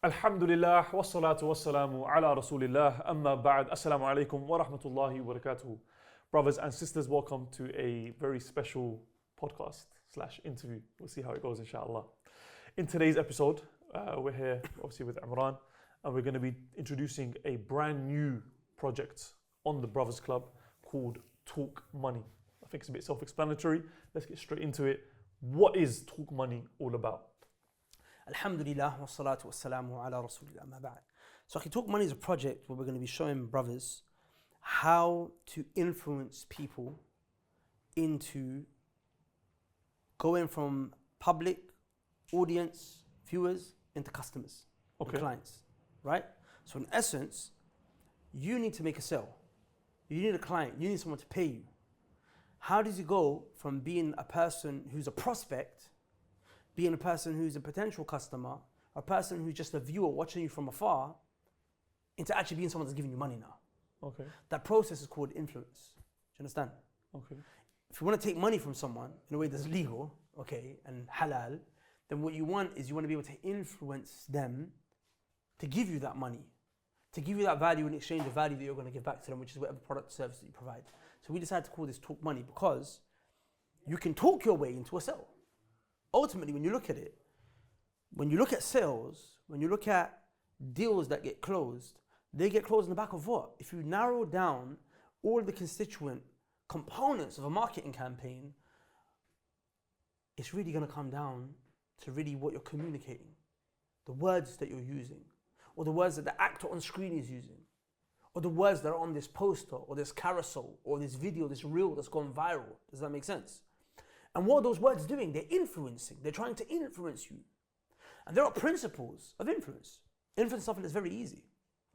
Alhamdulillah, wassalatu wassalamu ala rasulillah, amma ba'd, assalamu alaikum wa rahmatullahi wa barakatuhu. Brothers and sisters, welcome to a very special podcast slash interview. We'll see how it goes, inshallah. In today's episode, we're here obviously with Imran, and we're going to be introducing a brand new project on the Brothers Club called Talk Money. I think it's a bit self-explanatory. Let's get straight into it. What is Talk Money all about? Alhamdulillah, wassalatu wassalamu ala rasulillah, ma ba'd. So Talk Money is a project where we're going to be showing brothers how to influence people into going from public, audience, viewers, into customers, and clients, right? So in essence, you need to make a sale. You need a client, you need someone to pay you. How does you go from being a person who's a prospect, being a person who's a potential customer, a person who's just a viewer watching you from afar, into actually being someone that's giving you money now? Okay. That process is called influence. Do you understand? Okay. If you want to take money from someone in a way that's legal, okay, and halal, then what you want is you want to be able to influence them to give you that money, to give you that value in exchange of value that you're going to give back to them, which is whatever product or service that you provide. So we decided to call this Talk Money because you can talk your way into a sale. Ultimately, when you look at it, when you look at sales, when you look at deals that get closed, they get closed on the back of what? If you narrow down all the constituent components of a marketing campaign, it's really going to come down to really what you're communicating, the words that you're using, or the words that the actor on screen is using, or the words that are on this poster, or this carousel, or this video, this reel that's gone viral. Does that make sense? And what are those words doing? They're influencing. They're trying to influence you. And there are principles of influence. Influence is something that's very easy.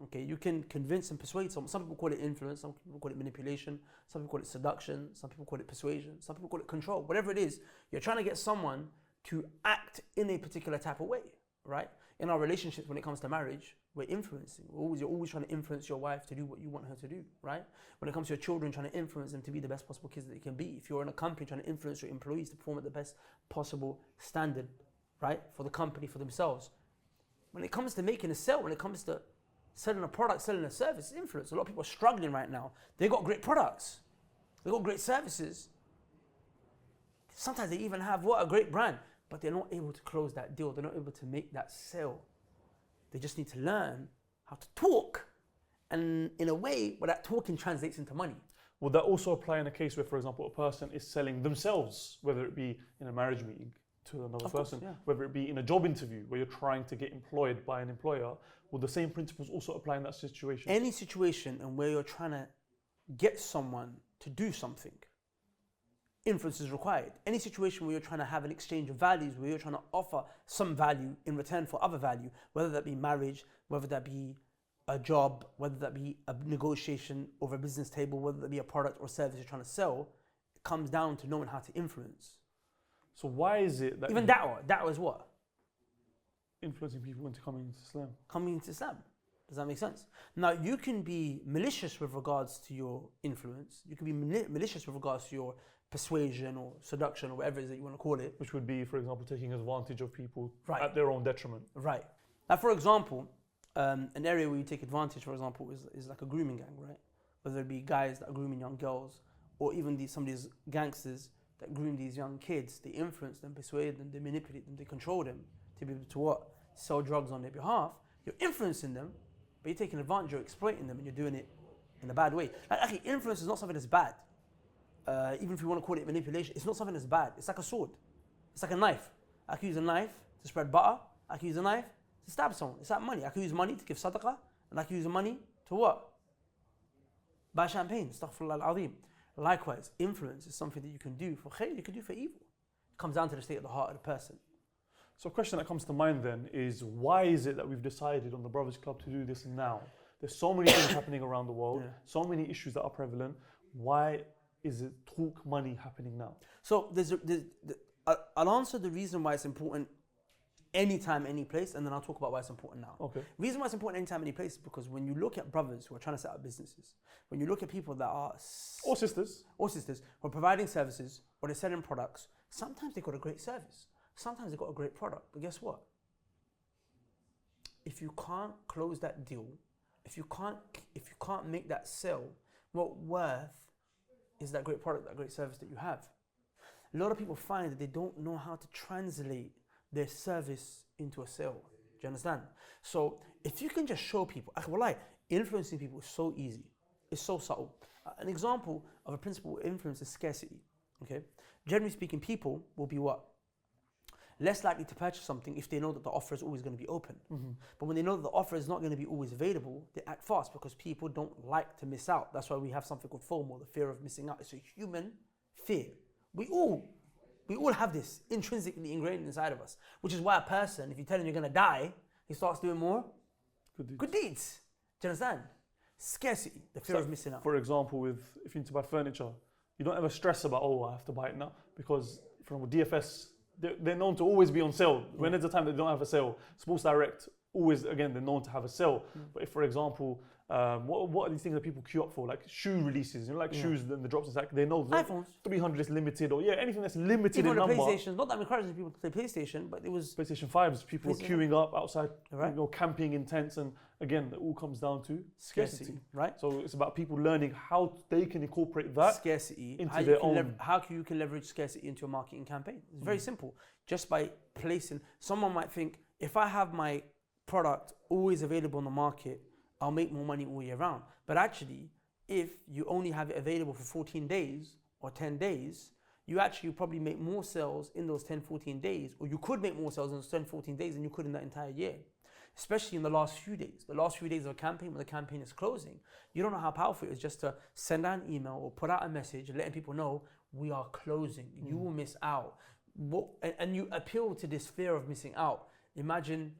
Okay, you can convince and persuade someone. Some people call it influence, some people call it manipulation, some people call it seduction, some people call it persuasion, some people call it control. Whatever it is, you're trying to get someone to act in a particular type of way, right? In our relationships, when it comes to marriage, we're influencing. You're always trying to influence your wife to do what you want her to do, right? When it comes to your children, trying to influence them to be the best possible kids that they can be. If you're in a company, trying to influence your employees to perform at the best possible standard, right? For the company, for themselves. When it comes to making a sale, when it comes to selling a product, selling a service, influence. A lot of people are struggling right now. They got great products. They got great services. Sometimes they even have a great brand, but they're not able to close that deal. They're not able to make that sale. They just need to learn how to talk, and in a way where that talking translates into money. Would that also apply in a case where, for example, a person is selling themselves, whether it be in a marriage meeting to another person, whether it be in a job interview where you're trying to get employed by an employer? Would the same principles also apply in that situation? Any situation and where you're trying to get someone to do something, influence is required. Any situation where you're trying to have an exchange of values, where you're trying to offer some value in return for other value, whether that be marriage, whether that be a job, whether that be a negotiation over a business table, whether that be a product or service you're trying to sell, it comes down to knowing how to influence. So why is it that even da'wah is what? Influencing people into coming into Islam. Coming into Islam. Does that make sense? Now, you can be malicious with regards to your influence. You can be malicious with regards to your persuasion or seduction or whatever it is that you want to call it. Which would be, for example, taking advantage of people at Right. their own detriment. Right. Now, for example, an area where you take advantage, for example, is like a grooming gang, right? Whether it be guys that are grooming young girls, or even some of these gangsters that groom these young kids. They influence them, persuade them, they manipulate them, they control them to be able to what? Sell drugs on their behalf. You're influencing them, but you're taking advantage, you're exploiting them, and you're doing it in a bad way. Like, actually, influence is not something that's bad. Even if you want to call it manipulation, it's not something that's bad. It's like a sword. It's like a knife. I can use a knife to spread butter. I can use a knife to stab someone. It's like money. I can use money to give sadaqah, and I can use the money to what? Buy champagne. Astaghfirullah al-azim. Likewise, influence is something that you can do for khair, you can do for evil. It comes down to the state of the heart of the person. So a question that comes to mind then is, why is it that we've decided on the Brothers Club to do this now? There's so many things happening around the world, so many issues that are prevalent. Why is it Talk Money happening now? So I'll answer the reason why it's important anytime, any place, and then I'll talk about why it's important now. Okay. The reason why it's important anytime, any place is because when you look at brothers who are trying to set up businesses, when you look at people that are or sisters who are providing services or they're selling products, sometimes they've got a great service, sometimes they've got a great product, but guess what? If if you can't close that deal, if you can't make that sale, what worth is that great product, that great service that you have? A lot of people find that they don't know how to translate their service into a sale. Do you understand? So if you can just show people, wallahi, influencing people is so easy. It's so subtle. An example of a principle of influence is scarcity. Okay? Generally speaking, people will be what? Less likely to purchase something if they know that the offer is always going to be open. But when they know that the offer is not going to be always available, they act fast because people don't like to miss out. That's why we have something called FOMO, the fear of missing out. It's a human fear. We all have this intrinsically ingrained inside of us, which is why a person, if you tell him you're going to die, he starts doing more good deeds. Do you understand? Scarcity, the fear of missing out. For example, if you need to buy furniture, you don't ever stress about, I have to buy it now, because from DFS, they're known to always be on sale. When there's a time that they don't have a sale, Sports Direct, always, again, they're known to have a sale. But if, for example, what are these things that people queue up for? Like shoe releases, shoes, then the drops, like they know iPhones. 300 is limited, or anything that's limited Even in number. PlayStation, not that I'm encouraging people to play PlayStation, but it was PlayStation 5s, people were queuing up outside, right. Camping in tents, and again, it all comes down to scarcity. Right? So it's about people learning how they can incorporate that scarcity into their own. How you can leverage scarcity into a marketing campaign. It's very simple. Just by placing, someone might think, if I have my product always available on the market, I'll make more money all year round. But actually, if you only have it available for 14 days or 10 days, you actually probably make more sales in those 10, 14 days, or you could make more sales in those 10, 14 days than you could in that entire year. Especially in the last few days. The last few days of a campaign, when the campaign is closing, you don't know how powerful it is just to send out an email or put out a message letting people know we are closing. You will miss out. And you appeal to this fear of missing out. Imagine,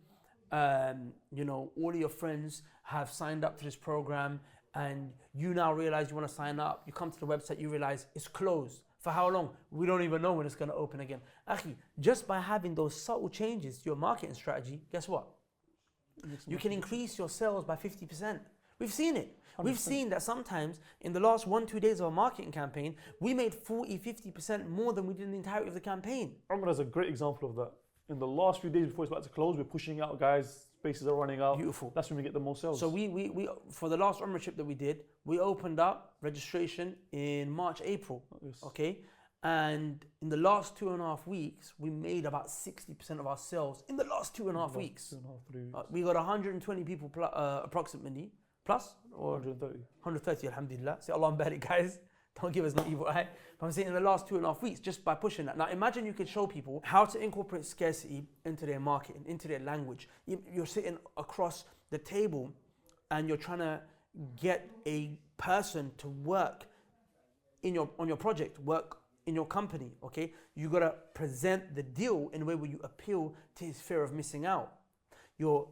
all of your friends have signed up to this program and you now realize you want to sign up. You come to the website, you realize it's closed. For how long? We don't even know when it's going to open again. Akhi, just by having those subtle changes to your marketing strategy, guess what? You can increase your sales by 50%. We've seen it. 100%. We've seen that sometimes in the last 1-2 days of a marketing campaign, we made 40-50% more than we did in the entirety of the campaign. Umrah is a great example of that. In the last few days before it's about to close, we're pushing out guys, spaces are running out. Beautiful. That's when we get the most sales. So we for the last Umrah trip that we did, we opened up registration in March, April. Yes. Okay. And in the last 2.5 weeks, we made about 60% of our sales in the last 2.5 weeks. 2.5, 3 weeks. We got 120 people approximately, plus? Or 130. 130, alhamdulillah. Say Allah barik, guys. Don't give us no evil eye. But I'm saying in the last 2.5 weeks, just by pushing that. Now imagine you could show people how to incorporate scarcity into their marketing, into their language. You're sitting across the table and you're trying to get a person to work on your project, work in your company, okay? You gotta present the deal in a way where you appeal to his fear of missing out. You're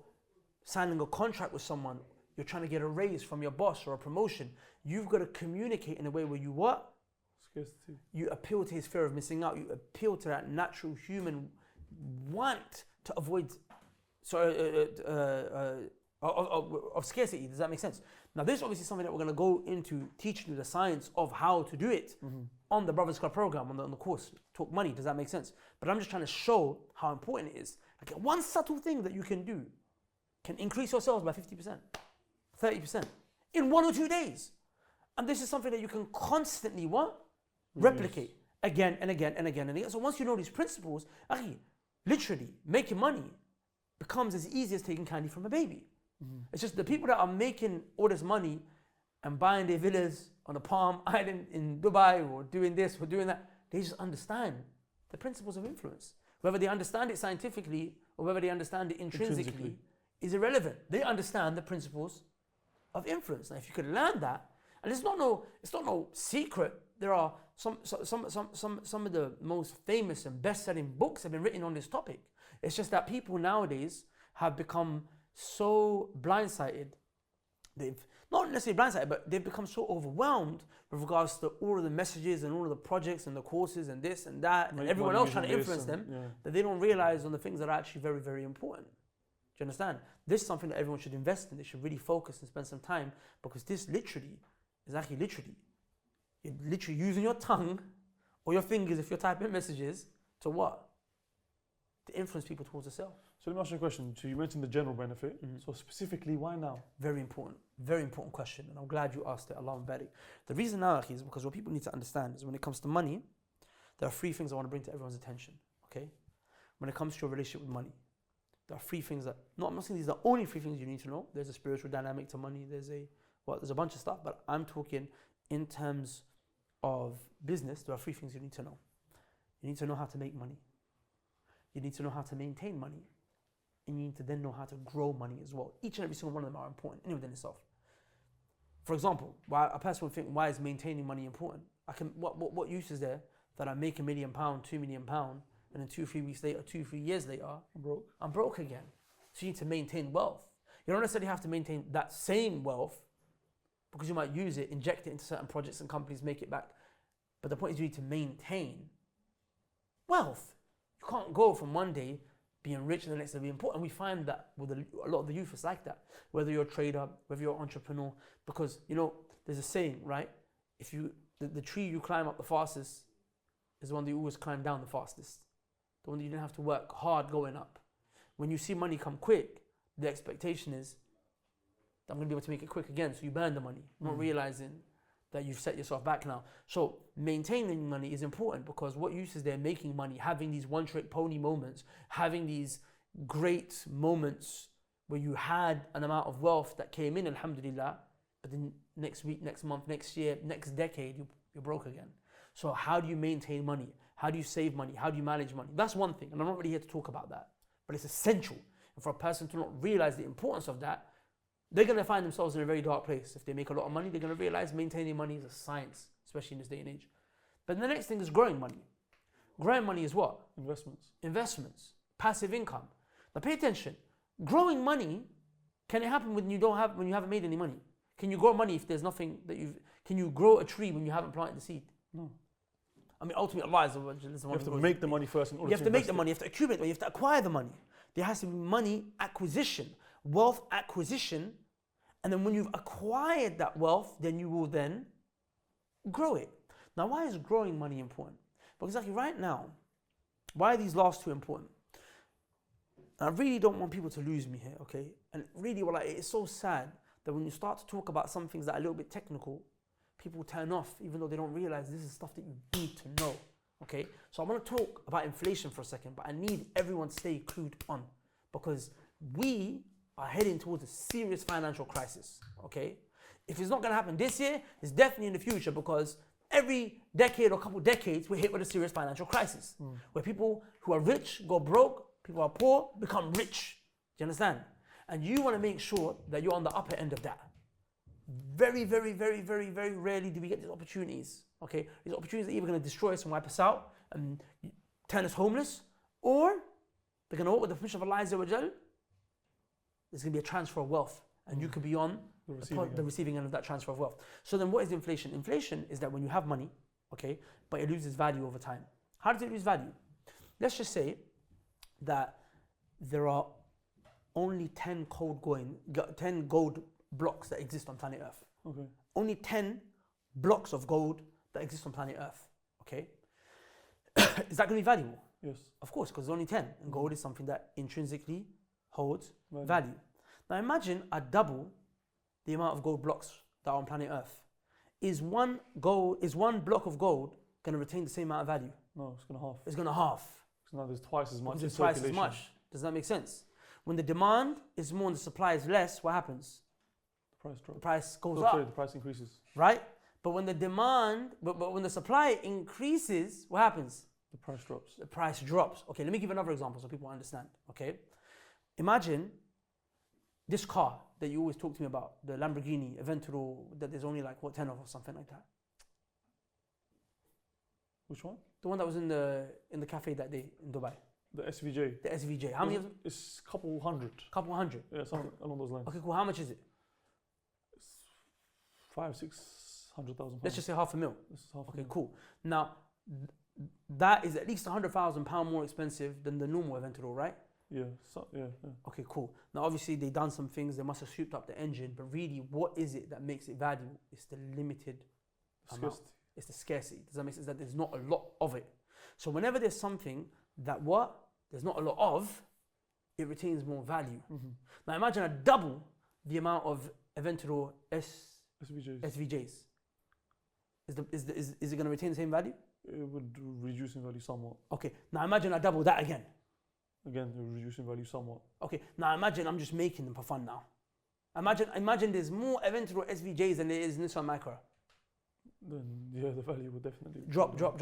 signing a contract with someone, you're trying to get a raise from your boss or a promotion. You've got to communicate in a way where you what? Scarcity. You appeal to his fear of missing out. You appeal to that natural human want to avoid of scarcity. Does that make sense? Now this is obviously something that we're going to go into teaching you the science of how to do it on the Brothers Club program, on the course, Talk Money. Does that make sense? But I'm just trying to show how important it is. Like one subtle thing that you can do can increase your sales by 50%, 30% in 1 or 2 days. And this is something that you can constantly what? Replicate again and again and again and again. So once you know these principles, literally making money becomes as easy as taking candy from a baby. It's just the people that are making all this money and buying their villas on a Palm Island in Dubai or doing this or doing that, they just understand the principles of influence. Whether they understand it scientifically or whether they understand it intrinsically is irrelevant. They understand the principles of influence. Now, if you could learn that, and it's not no secret. There are some of the most famous and best-selling books have been written on this topic. It's just that people nowadays have become so blindsided. They've not necessarily blindsided, but they've become so overwhelmed with regards to all of the messages and all of the projects and the courses and this and that and everyone else trying to influence them that they don't realize on the things that are actually very, very important. Do you understand? This is something that everyone should invest in. They should really focus and spend some time, because this literally is actually you're literally using your tongue or your fingers if you're typing messages to what? to influence people towards the sale. So let me ask you a question. So you mentioned the general benefit. So specifically, why now? Very important question, and I'm glad you asked it. Allahumma barik. The reason now, akhi, is because what people need to understand is when it comes to money, there are three things I want to bring to everyone's attention. Okay, when it comes to your relationship with money, there are three things that I'm not saying these are the only three things you need to know. There's a spiritual dynamic to money. There's a bunch of stuff, but I'm talking in terms of business. There are three things you need to know. You need to know how to make money. You need to know how to maintain money. And you need to then know how to grow money as well. Each and every single one of them are important in within itself. For example, why a person would think, why is maintaining money important? What use is there that I make £1 million, £2 million, and then 2-3 weeks later, 2-3 years later, I'm broke again. So you need to maintain wealth. You don't necessarily have to maintain that same wealth because you might use it, inject it into certain projects and companies, make it back. But the point is you need to maintain wealth. You can't go from one day being rich and the next day being poor. And we find that with a lot of the youth, it's like that. Whether you're a trader, whether you're an entrepreneur, because, there's a saying, right? If the tree you climb up the fastest is the one that you always climb down the fastest. The one that you didn't have to work hard going up. When you see money come quick, the expectation is that I'm going to be able to make it quick again. So you burn the money, not realizing that you've set yourself back now. So maintaining money is important because what use is there making money, having these one-trick pony moments, having these great moments where you had an amount of wealth that came in, alhamdulillah, but then next week, next month, next year, next decade, you're broke again. So how do you maintain money? How do you save money? How do you manage money? That's one thing, and I'm not really here to talk about that, but it's essential. And for a person to not realize the importance of that, they're going to find themselves in a very dark place. If they make a lot of money, they're going to realize maintaining money is a science, especially in this day and age. But the next thing is growing money. Growing money is what? Investments. Passive income. Now pay attention. Growing money, can it happen when you haven't made any money? Can you grow money if there's nothing can you grow a tree when you haven't planted the seed? No. I mean, ultimately, Allah is the one. You have to make the money first in order to You have to make the money, you have to accumulate money, you have to acquire the money. There has to be money acquisition, wealth acquisition. And then when you've acquired that wealth, then you will then grow it. Now, why is growing money important? Because actually right now, why are these last two important? And I really don't want people to lose me here, okay? And really, it's so sad that when you start to talk about some things that are a little bit technical, people turn off, even though they don't realize this is stuff that you need to know, okay? So I want to talk about inflation for a second, but I need everyone to stay clued on because we are heading towards a serious financial crisis, okay? If it's not going to happen this year, it's definitely in the future because every decade or couple decades, we're hit with a serious financial crisis where people who are rich go broke, people who are poor become rich. Do you understand? And you want to make sure that you're on the upper end of that. Very, very, very, very, very rarely do we get these opportunities, okay? These opportunities are either going to destroy us and wipe us out and turn us homeless, or they're going to, with the permission of Allah Azza wa Jal, there's going to be a transfer of wealth and you could be on the receiving end of that transfer of wealth. So then what is inflation? Inflation is that when you have money, okay, but it loses value over time. How does it lose value? Let's just say that there are only 10 gold blocks that exist on planet Earth. Okay. Only 10 blocks of gold that exist on planet Earth, okay? Is that going to be valuable? Yes. Of course, because there's only 10. And gold is something that intrinsically holds value. Now imagine I double the amount of gold blocks that are on planet Earth. Is one block of gold going to retain the same amount of value? No, it's going to half. It's going to half. So now there's twice as much. There's twice as much. Does that make sense? When the demand is more and the supply is less, what happens? The price drops. The price goes up. up. Sorry, the price increases. Right? But when the demand, but when the supply increases, what happens? The price drops. The price drops. Okay, let me give another example so people understand. Okay, imagine this car that you always talk to me about, the Lamborghini Aventador, that there's only 10 of or something like that. Which one? The one that was in the cafe that day in Dubai. The SVJ. The SVJ. How many of them? It's a couple hundred. Couple hundred. Yeah, something along those lines. Okay, cool. How much is it? It's 500,000-600,000. Let's just say £500,000. This is half. Okay, cool. Now, that is at least £100,000 more expensive than the normal Aventador, right? Yeah, yeah. Okay, cool. Now, obviously, they've done some things. They must have souped up the engine. But really, what is it that makes it valuable? It's the limited amount. It's the scarcity. Does that make sense? That there's not a lot of it. So whenever there's something that there's not a lot of, it retains more value. Mm-hmm. Now imagine I double the amount of Aventador SVJs. Is it going to retain the same value? It would reduce in value somewhat. Okay, now imagine I double that again. Again, it would reduce in value somewhat. Okay, now imagine I'm just making them for fun now. Imagine there's more Aventador SVJs than there is Nissan Micra. Then yeah, the value would definitely Drop. So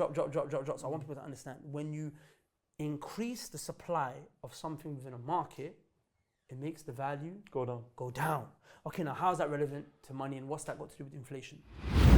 I want people to understand, when you increase the supply of something within a market, it makes the value go down. Okay, now how's that relevant to money and what's that got to do with inflation?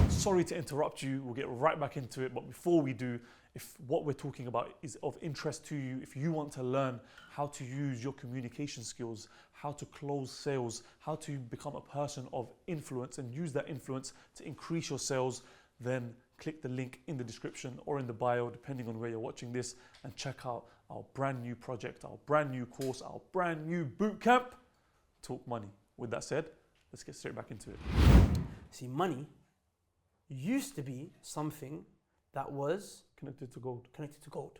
Sorry to interrupt you, we'll get right back into it, but before we do, if what we're talking about is of interest to you, if you want to learn how to use your communication skills, how to close sales, how to become a person of influence and use that influence to increase your sales, then click the link in the description or in the bio, depending on where you're watching this, and check out our brand new project, our brand new course, our brand new bootcamp, Talk Money. With that said, let's get straight back into it. See, money used to be something that was Connected to gold,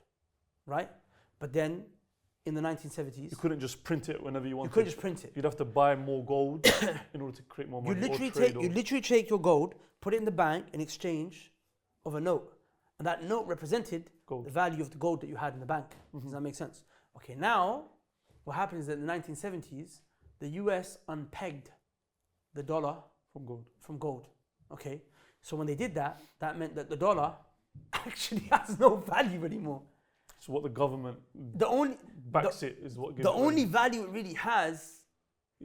right? But then in the 1970s, you couldn't just print it whenever you wanted. You couldn't just print it. You'd have to buy more gold in order to create more money. You literally take your gold, put it in the bank in exchange of a note. And that note represented gold. The value of the gold that you had in the bank. Mm-hmm. Does that make sense? Okay, now what happens is that in the 1970s, the US unpegged the dollar from gold. Okay, so when they did that, that meant that the dollar actually has no value anymore. So what the government backs it is what gives the only value it really has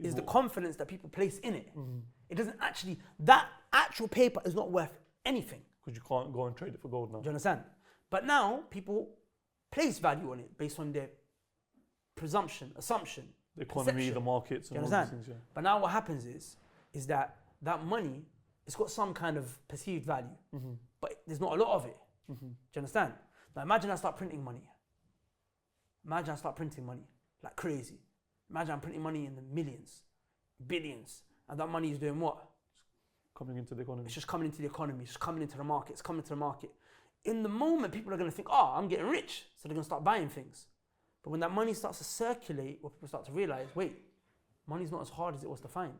is the what? Confidence that people place in it. Mm-hmm. It doesn't actually, that actual paper is not worth anything. Because you can't go and trade it for gold now. Do you understand? But now people place value on it based on their assumption, The economy, perception. the markets, and Do you all these understand? things. Yeah. But now what happens is that money, it's got some kind of perceived value, Mm-hmm. but there's not a lot of it. Mm-hmm. Do you understand? Now imagine I start printing money. Imagine I start printing money like crazy. Imagine I'm printing money in the millions, billions, and that money is doing what? Coming into the economy. It's just coming into the economy, it's just coming into the market, it's coming to the market. In the moment, people are going to think, oh, I'm getting rich, so they're going to start buying things. But when that money starts to circulate, what people start to realize, wait, money's not as hard as it was to find.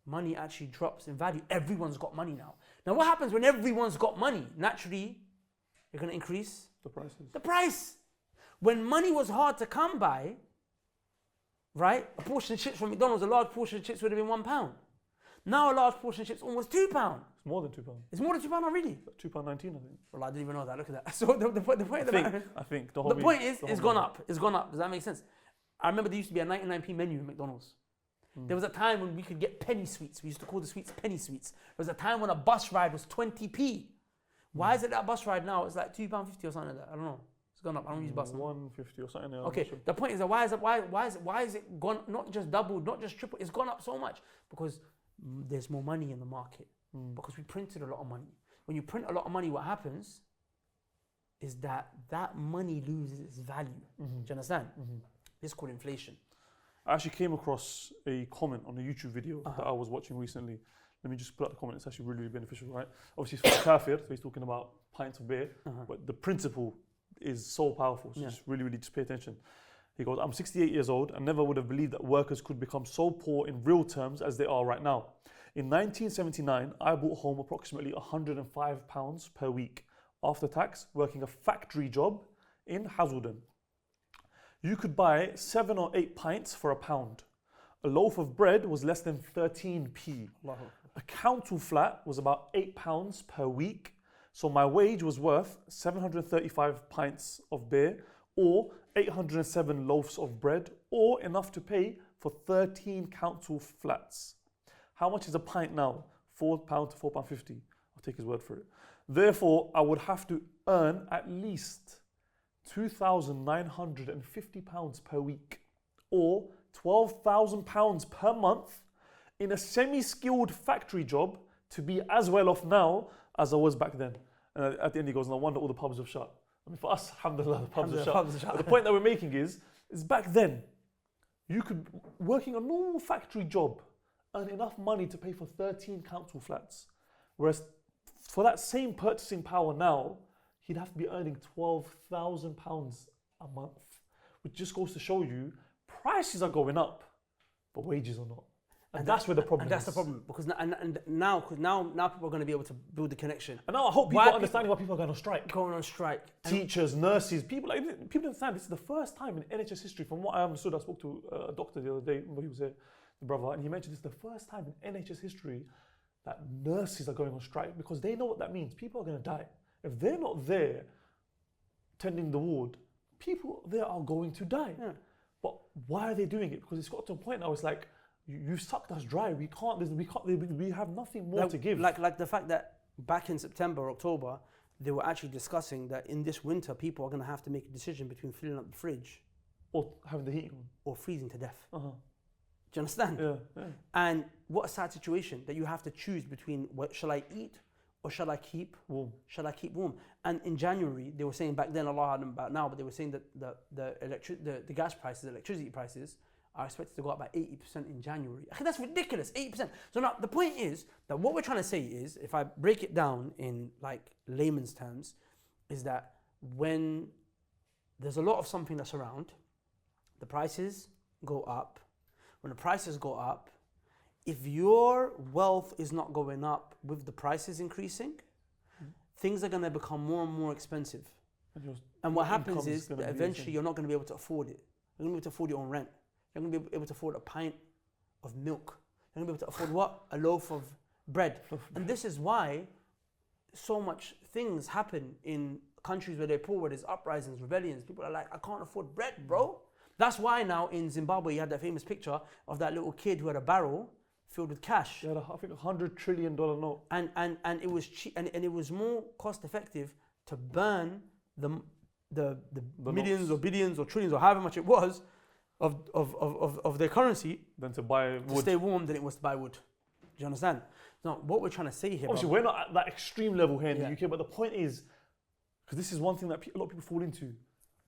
Money actually drops in value. Everyone's got money now. Now what happens when everyone's got money? Naturally, you're going to increase the price. When money was hard to come by, right? A portion of chips from McDonald's, a large portion of chips would have been £1. Now a large portion of chips almost £2. It's more than £2. It's more than £2 now, really? £2.19, I think. Well, I didn't even know that. Look at that. So the I think the point is, it's gone up. It's gone up. Does that make sense? I remember there used to be a 99p menu in McDonald's. There was a time when we could get penny sweets. We used to call the sweets penny sweets. There was a time when a bus ride was 20p. Why is it that bus ride now? It's like £2.50 or something like that. I don't know. It's gone up. I don't use bus now. 150 or something. Okay. Sure. The point is that why is it gone? Not just doubled, not just tripled. It's gone up so much because there's more money in the market. Because we printed a lot of money. When you print a lot of money, what happens is that money loses its value. Do you understand? This is called inflation. I actually came across a comment on a YouTube video that I was watching recently. Let me just put out the comment. It's actually really, really beneficial, right? Obviously, it's for kafir, so he's talking about pints of beer, but the principle is so powerful. So just really, really just pay attention. He goes, I'm 68 years old and never would have believed that workers could become so poor in real terms as they are right now. In 1979, I brought home approximately £105 per week after tax, working a factory job in Hazelden. You could buy 7 or 8 pints for £1. A loaf of bread was less than 13p. A council flat was about £8 per week. So my wage was worth 735 pints of beer or 807 loaves of bread or enough to pay for 13 council flats. How much is a pint now? £4 to £4.50. I'll take his word for it. Therefore, I would have to earn at least £2,950 per week or £12,000 per month in a semi-skilled factory job to be as well off now as I was back then. And at the end he goes, no wonder all the pubs have shut. I mean, for us, alhamdulillah, the pubs are shut. But the point that we're making is back then, you could, working a normal factory job, earn enough money to pay for 13 council flats. Whereas for that same purchasing power now, he'd have to be earning £12,000 a month, which just goes to show you prices are going up, but wages are not. And that's where the problem and that's is. the problem, because now people are going to be able to build the connection. And now I hope people are understanding why people are going on strike. Going on strike. Teachers, nurses, people understand this is the first time in NHS history, from what I understood. I spoke to a doctor the other day when he was here, the brother, and he mentioned this is the first time in NHS history that nurses are going on strike, because they know what that means. People are going to die. If they're not there tending the ward, people there are going to die. Yeah. But why are they doing it? Because it's got to a point now, it's like, you sucked us dry. We have nothing more to give. Like the fact that back in September, October, they were actually discussing that in this winter, people are going to have to make a decision between filling up the fridge or having the heating on. Or freezing to death. Uh-huh. Do you understand? Yeah. And what a sad situation that you have to choose between what shall I eat or shall I keep warm? Shall I keep warm? And in January, they were saying back then, Allah had them about now, but they were saying that the gas prices, electricity prices, are expected to go up by 80% in January. I think that's ridiculous, 80%. So now the point is that what we're trying to say is, if I break it down in like layman's terms, is that when there's a lot of something that's around, the prices go up. When the prices go up, if your wealth is not going up with the prices increasing, things are going to become more and more expensive. And what happens is that eventually you're not going to be able to afford it. You're going to be able to afford your own rent. You're going to be able to afford a pint of milk. You're going to be able to afford what? A loaf of bread. And this is why so much things happen in countries where they're poor, where there's uprisings, rebellions. People are like, I can't afford bread, bro. That's why now in Zimbabwe you had that famous picture of that little kid who had a barrel filled with cash. Yeah, I think $100 trillion note. And it was cheap, and it was more cost effective to burn the millions notes, or billions or trillions or however much it was of their currency than to buy wood. To stay warm than it was to buy wood. Do you understand? Now, what we're trying to say here... Obviously, we're not at that extreme level here in Yeah. the UK, but the point is, because this is one thing that a lot of people fall into,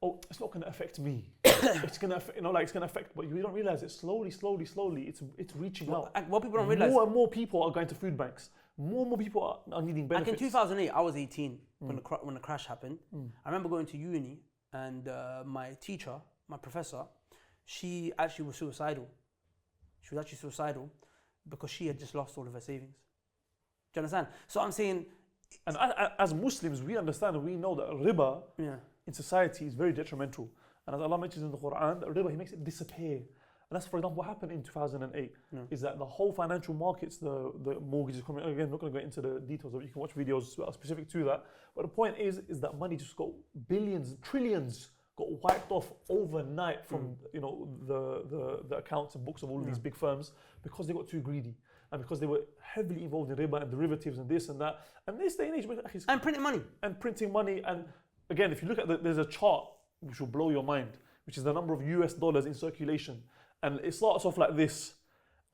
oh, it's not going to affect me. It's going to affect, it's going to affect, but you don't realize it slowly, it's reaching out. What people don't realize... More and more people are going to food banks. More and more people are needing benefits. Like in 2008, I was 18 when the crash happened. I remember going to uni and my teacher, my professor, she actually was suicidal. She was actually suicidal because she had just lost all of her savings. Do you understand? So I'm saying... And as Muslims, we understand and we know that riba in society is very detrimental. And as Allah mentions in the Quran, that riba, He makes it disappear. And that's, for example, what happened in 2008, is that the whole financial markets, the mortgages coming, again, I'm not going to go into the details of it, you can watch videos specific to that. But the point is that money just got billions, trillions, got wiped off overnight from the accounts and books of all of these big firms because they got too greedy and because they were heavily involved in riba and derivatives and this and that. And this day and age, and printing money. And again, if you look at there's a chart which will blow your mind, which is the number of US dollars in circulation, and it starts off like this,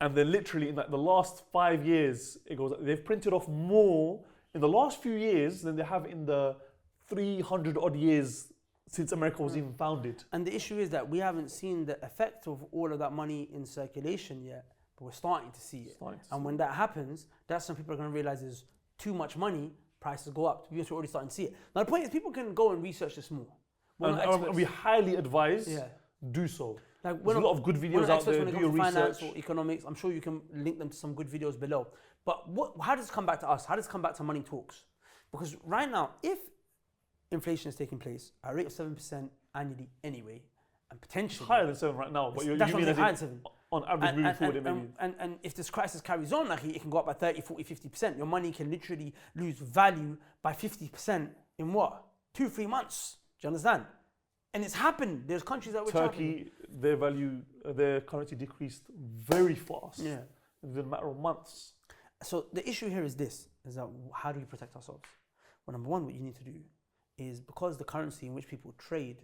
and then literally in like the last 5 years, it goes. They've printed off more in the last few years than they have in the 300 odd years since America was even founded. And the issue is that we haven't seen the effect of all of that money in circulation yet, but we're starting to see it. And when that happens, that's when people are going to realize there's too much money, prices go up. We're already starting to see it. Now the point is, people can go and research this more. And we highly advise do so. Like there's a lot of good videos out there. Do your research. Finance or economics, I'm sure you can link them to some good videos below. But how does it come back to us? How does it come back to money talks? Because right now, if inflation is taking place at a rate of 7% annually anyway, and potentially... It's higher than 7 right now, but you mean as higher than 7. On average moving forward, it may be. And if this crisis carries on, like it can go up by 30, 40, 50%. Your money can literally lose value by 50% in what? 2-3 months. Do you understand? And it's happened. There's countries that Turkey, their currency decreased very fast. Yeah. Within a matter of months. So the issue here is this, is that how do we protect ourselves? Well, number one, what you need to do is, because the currency in which people trade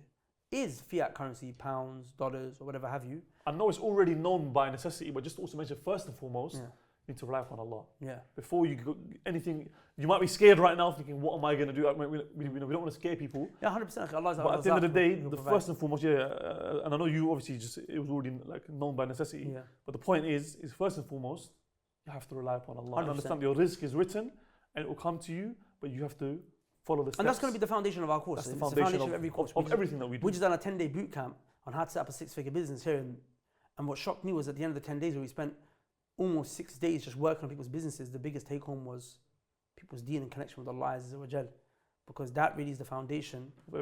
is fiat currency, pounds, dollars, or whatever have you. I know it's already known by necessity, but just to also mention, first and foremost, you need to rely upon Allah. Yeah. Before you go anything, you might be scared right now, thinking, what am I going to do? We don't want to scare people. Yeah, 100%. But at the end of the day, the first and foremost, and I know you obviously it was already like known by necessity. Yeah. But the point is first and foremost, you have to rely upon Allah 100%. And understand your risk is written, and it will come to you, but you have to follow the steps. And that's going to be the foundation of our course. That's the foundation of every course. Of everything that we do. We just done a 10-day boot camp on how to set up a 6-figure business here. And what shocked me was at the end of the 10 days where we spent almost 6 days just working on people's businesses, the biggest take home was people's deen and connection with Allah Azza wa Jal. Because that really is the foundation of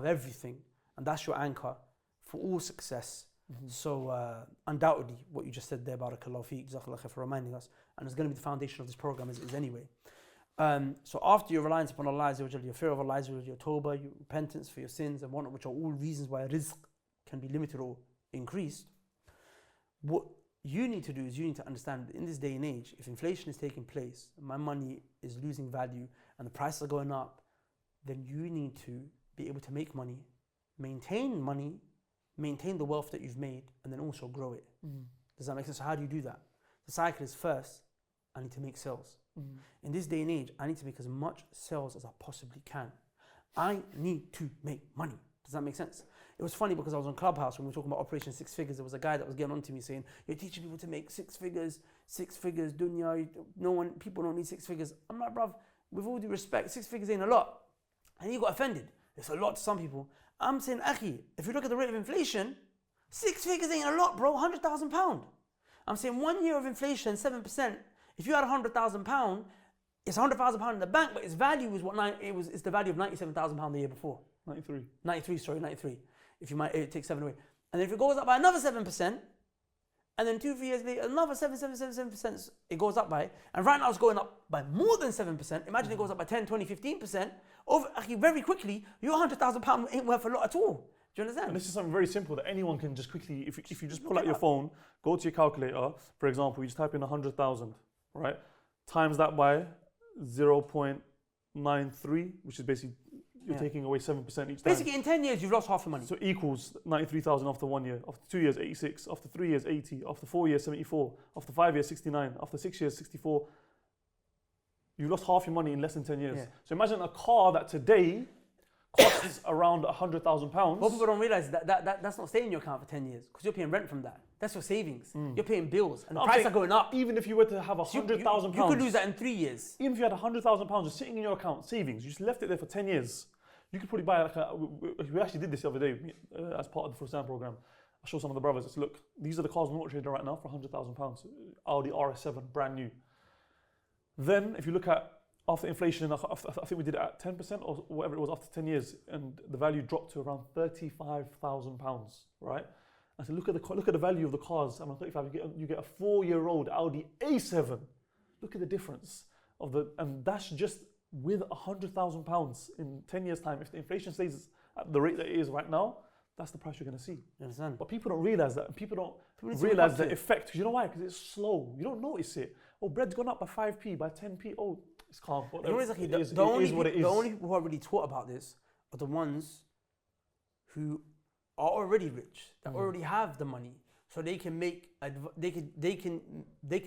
everything. And that's your anchor for all success. So undoubtedly, what you just said there, Barakallahu Feek, Jazakallah Khair for reminding us, and it's going to be the foundation of this program as it is anyway. So after your reliance upon Allah Azza wa Jal, your fear of Allah Azza wa Jal, your tawbah, your repentance for your sins and whatnot, which are all reasons why rizq can be limited or increased, what you need to do is you need to understand that in this day and age, if inflation is taking place, my money is losing value and the prices are going up, then you need to be able to make money, maintain the wealth that you've made, and then also grow it. Does that make sense? So how do you do that? The cycle is first, I need to make sales. In this day and age, I need to make as much sales as I possibly can. I need to make money. Does that make sense? It was funny because I was on Clubhouse when we were talking about Operation 6 Figures. There was a guy that was getting on to me saying, you're teaching people to make 6 figures, dunya, people don't need 6 figures. I'm like, bruv, with all due respect, 6 figures ain't a lot. And he got offended. It's a lot to some people. I'm saying, Akhi, if you look at the rate of inflation, 6 figures ain't a lot, bro, £100,000. I'm saying 1 year of inflation, 7%. If you had £100,000, it's £100,000 in the bank, but its value is it's the value of £97,000 the year before. 93. If you might take 7 away. And then if it goes up by another 7%, and then 2-3 years later, another 7% it goes up by. And right now it's going up by more than 7%. Imagine it goes up by 10, 20, 15%. Very quickly, your £100,000 ain't worth a lot at all. Do you understand? And this is something very simple that anyone can just quickly, if you just pull out your phone, go to your calculator, for example, you just type in 100,000, right? Times that by 0.93, which is basically, you're taking away 7% each time. Basically, in 10 years, you've lost half your money. So equals 93,000 after 1 year, after 2 years, 86, after 3 years, 80, after 4 years, 74, after 5 years, 69, after 6 years, 64. You lost half your money in less than 10 years. So imagine a car that today costs around £100,000. What people don't realize that's not staying in your account for 10 years because you're paying rent from that. That's your savings. You're paying bills and the prices are going up. Even if you were to have £100,000, you could lose that in 3 years. Even if you had £100,000 just sitting in your account, savings, you just left it there for 10 years. You could probably buy we actually did this the other day as part of the Fursan program. I showed some of the brothers, I said, look, these are the cars we're not trading right now for £100,000. Audi RS7, brand new. Then if you look at after inflation, I think we did it at 10% or whatever it was after 10 years, and the value dropped to around £35,000, right? I said, look at the value of the cars. I'm on 35, you get a 4-year-old Audi A7. Look at the difference and that's just with £100,000 in 10 years' time. If the inflation stays at the rate that it is right now, that's the price you're going to see. You understand? But people don't realize that. People don't realize the effect. You know why? Because it's slow. You don't notice it. Oh, bread's gone up by 5p, by 10p. Oh, it's calm. But the only people who are really taught about this are the ones who are already rich, that already have the money, so they can